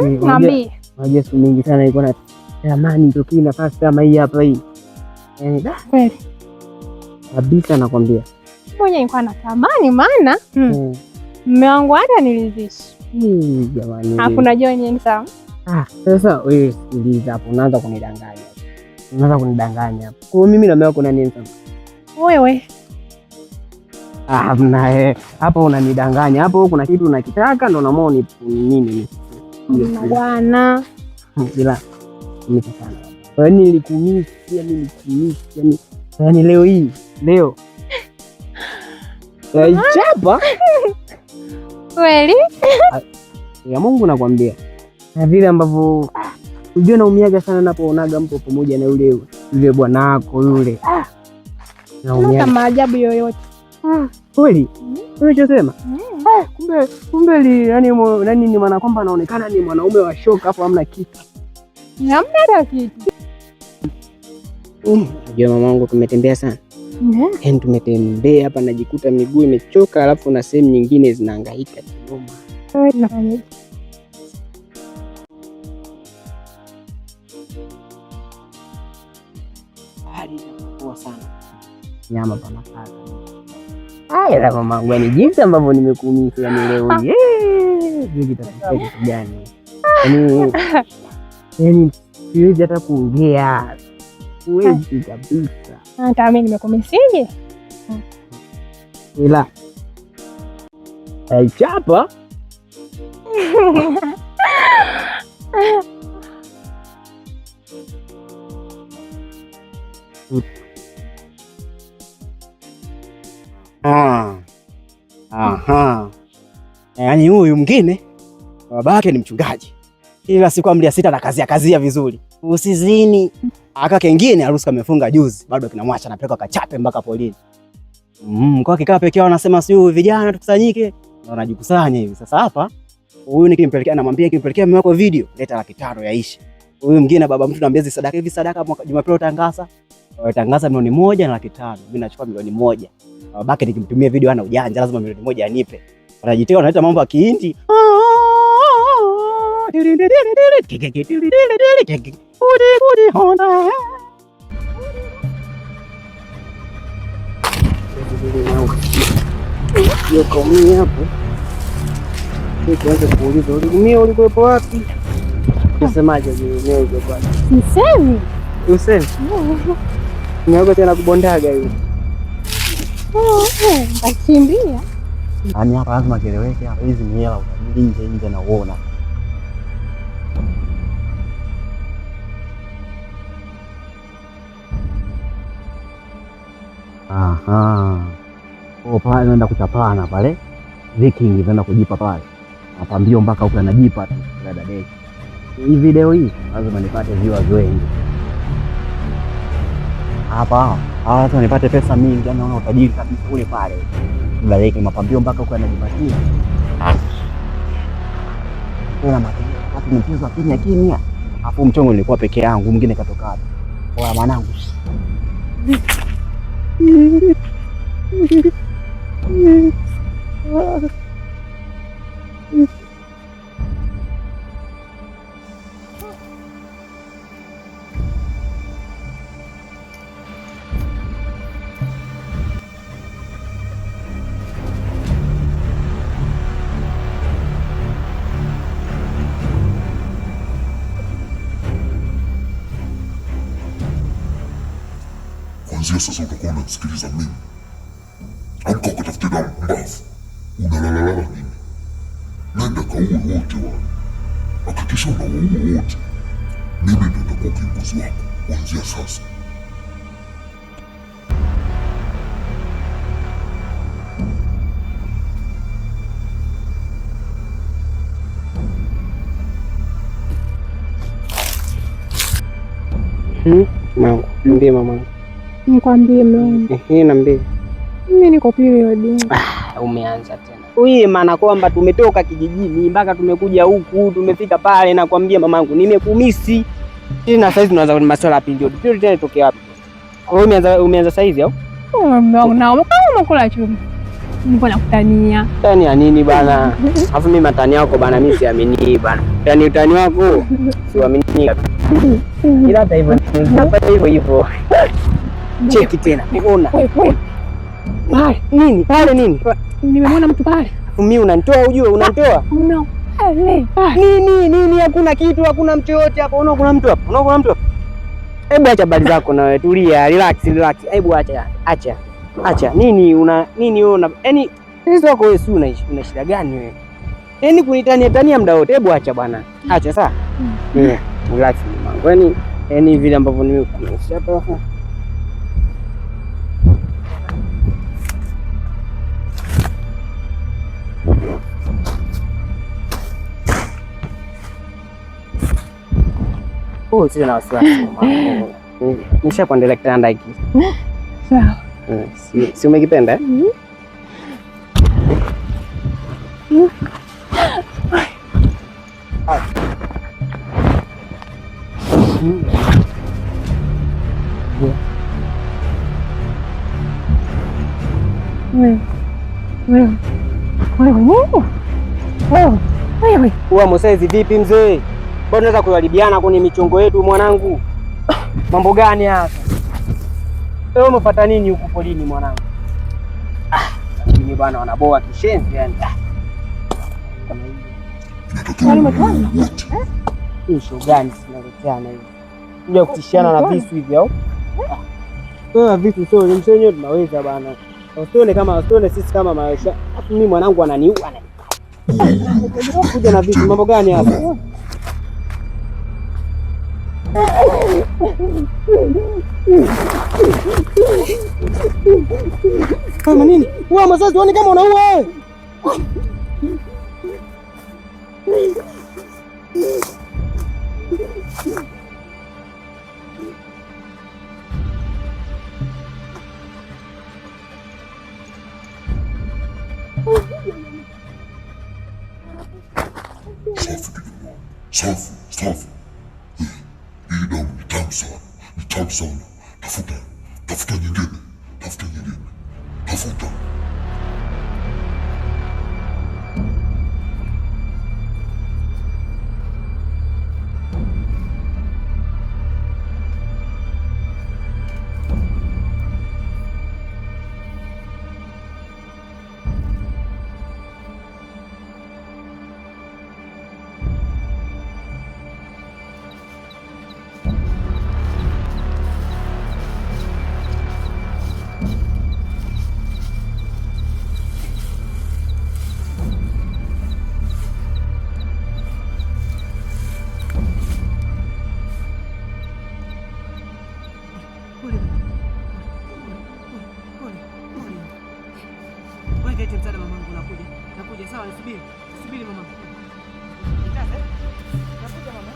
Naambia. Unajua siku mingi sana nilikuwa natamani nitokee nafasi kama hii hapa hii. Yaani Kweli. Kabisa nakwambia. Mmoja nilikuwa natamani maana mume wangu hata nilizisha. Jamani. Hakuna join ni sawa. Sasa wewe sikiliza hapo, unaanza kunidanganya. Kwa mimi na mume wako nani sasa? Wewe. Hamna hapo unanidanganya. Hapo kuna kitu unakitaka ndio unaamua ni nini? Bwana. Bila mimi sana. Yaani nilikumisi, yaani leo. Chapa. Kweli? Ya Mungu nakwambia. Na vile ambavyo unajua naumiaga sana napoonaga mpo pamoja na yule bwana wako yule. Naumiaga maajabu yoyote. Kweli? Unachosema? Kumbe yani ni maana kwamba anaonekana ni mwanaume wa shoka hapo hamna kitu. Hamna hata kitu. Unajua mamangu tumetembea sana. Yaani tumetembea hapa najikuta miguu imechoka alafu na sehemu nyingine zinahangaika kinoma. Nafanya hali inakuwa sana. Nyama panapaka. Ila mamangu ni jinsi ambavyo nimekumisi yani leo hii. Sijui kitatokea kitu gani. Yaani siwezi hata kuongea. Siwezi kabisa. Hata mimi nimekumisije? Ila chapa. Yaani huyu mwingine babake ni mchungaji, ila siku amri ya 6 na kazia vizuri, usizini. Aka kengine harusi kamefunga juzi, bado kinamwacha anapeleka kachape mpaka polini. Kwa kikaa pekee yao anasema si vijana tukusanyike, na wanajikusanya hivi. Sasa hapa huyu nikimpelekea, namwambia nikimpelekea mume wako video leta 500 yaisha. Huyu mwingine baba mtu anambia sadaka Jumapili utangaza milioni 1 na 500,000. Mimi nachukua milioni 1. Babake nikimtumia video ana ujanja, lazima milioni 1 anipe. Wanajitetea wanaleta mambo ya Kihindi. Yokomia hapo. Nikianza kuuliza ulimia ulikuwepo wapi? Unasemaje mimi uko bwana? Nisemi. Usemi? Niago tena kubondaga hiyo. Bakimbia. Yaani hapa lazima keleweke hapa, hizi ni hela utabidi nje na uona. Pale naenda kuchapana pale. Viking inaenda kujipa pale. Mapambio mpaka huko anajipa tu dada deki. Hii video hii lazima nipate viewers wengi. Hapa watu wanipate pesa mingi, yani unaona utajiri kabisa ule pale. Daleke mapambio mpaka huko anajipatia. Kuna watu mchezo wa kimya. Hapo mchongo nilikuwa peke yangu, mwingine katoka hapo. Oya mwanangu. Kuanzia sasa utakuwa unamsikiliza mimi. Amka ukatafute damu mbavu. Unalalala nini? Nenda kaue wote wale. Hakikisha unawaua wote. Mimi ndo nitakuwa kiongozi wako kuanzia sasa. Mangu, niambie mamangu. Nikwambie mwanangu. Niambie. Mimi niko period. Umeanza tena. Wewe maana kwamba tumetoka kijijini mpaka tumekuja huku, tumefika pale na kwambia mamangu nimekumisi. Tena sasa tunaanza kwa masuala ya period. Period tena itokea wapi? Wewe umeanza saizi au? Mwanangu na umekula chumvi. Niko nakutania. Tani ya nini bana? Alafu mimi matani yako bana mimi siamini bana. Yaani utani wako siamini kabisa. Ila hata hivyo nitafanya hivyo hivyo. Cheki tena. Niona. Pale nini? Pale nini? Nimemwona mtu pale. Mimi unanitoa ujue unanitoa? No. Pale. Nini hakuna kitu, hakuna mtu yote hapa. Unaona kuna mtu hapa? Unaona kuna mtu hapa? Hebu acha habari zako na wewe. Tulia, relax. Hebu acha. Nini wewe yaani hizo wako wewe si una shida gani wewe? Yaani kunitania muda wote. Hebu acha bwana. Acha sawa? Relax mwanangu. Yaani vile ambavyo nimekuonyesha hapa. Sina na wasiwasi. Nishakuandalia kitanda hiki. Sawa. Si umekipenda? Wewe Mosezi vipi mzee? Mbona unaweza kuharibiana kwenye michongo yetu mwanangu? Mambo gani hapa? Wewe umefuata nini huko polini mwanangu? Mimi bwana wanaboa kishenzi yani. Hii show gani tunaleteana hivi? Kuja kutishiana na visu hivi au? Visu sio ni msenyo tunaweza bana. Usione sisi kama maisha. Mimi mwanangu ananiua. Kuja na visu mambo gani hapa? Kama nini? Wewe Mosezi uone kama unaua wewe. Safi. Hii damu ni tamu sana. Tafuta nyingine. Tafuta. Nakuja sawa, nisubiri mama. Nakuja mama.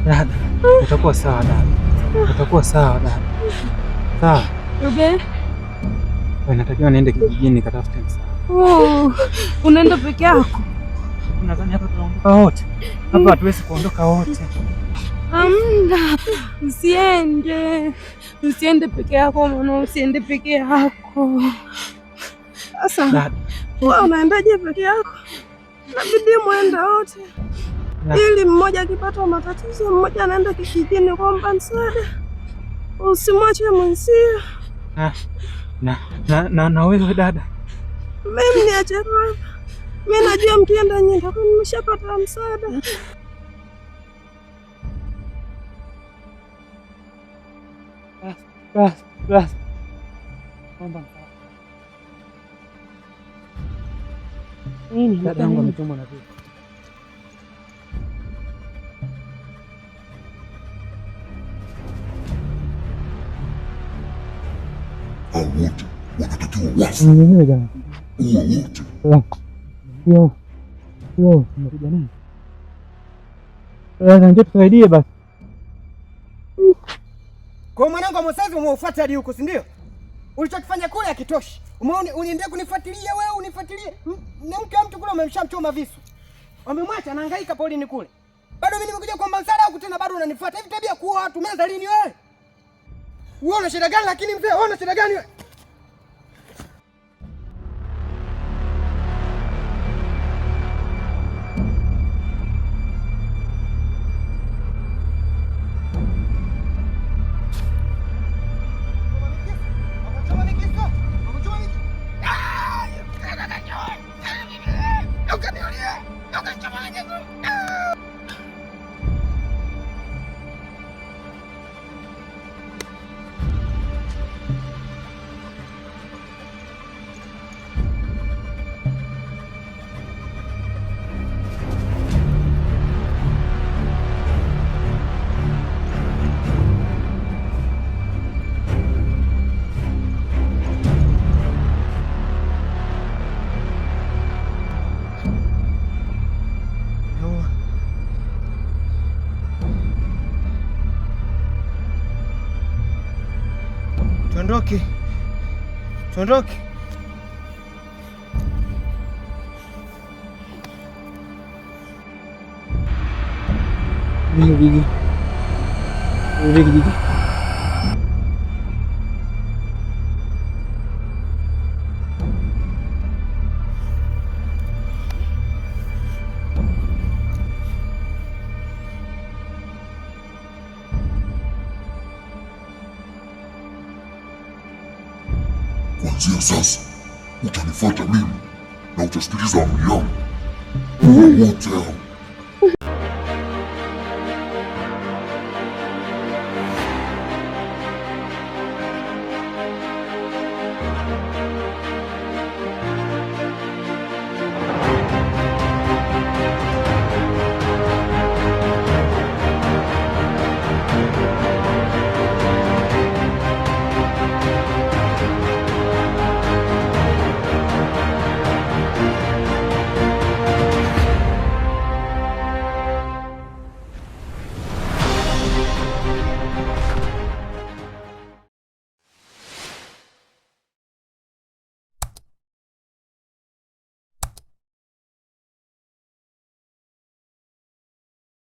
Dada, utakuwa sawa dada. Utakuwa sawa dada. Sawa. Okay. Natakiwa niende kijijini katafute msaada. Oh, unaenda peke yako? Unadhani hapa tunaondoka wote? Hapa hatuwezi kuondoka wote. Amna, usiende peke yako mwana, usiende peke yako. Sasa wewe unaendaje peke yako? Inabidi muende wote, ili mmoja akipata matatizo mmoja anaenda kijijini kuomba msaada, usimwache mwenzie. Na wewe dada? Mimi niache hapa. Mimi najua mkienda nyinyi ndio nimeshapata msaada. Bas. Nini? Dada yangu ametumwa na vipi? Hao wote wanatakiwa wafu. Uwe wote. Umekuja nini? Ndio tusaidie basi. Kwa mwanangu Moses umeufuata hadi huko, si ndio? Ulichokifanya kule hakitoshi. Uniendelee kunifuatilia wewe, unifuatilie. Na mke wa mtu kule umemshamchoma visu. Wamemwacha anahangaika polini kule. Bado mimi nimekuja kwa msala huko tena bado unanifuata. Hivi tabia kuua watu umeanza lini wewe? Wewe una shida gani lakini mzee? Wewe una shida gani wewe? Tuondoke. Gigi. Kuanzia sasa utanifuata mimi na utasikiliza amri yangu. Uwe wote hao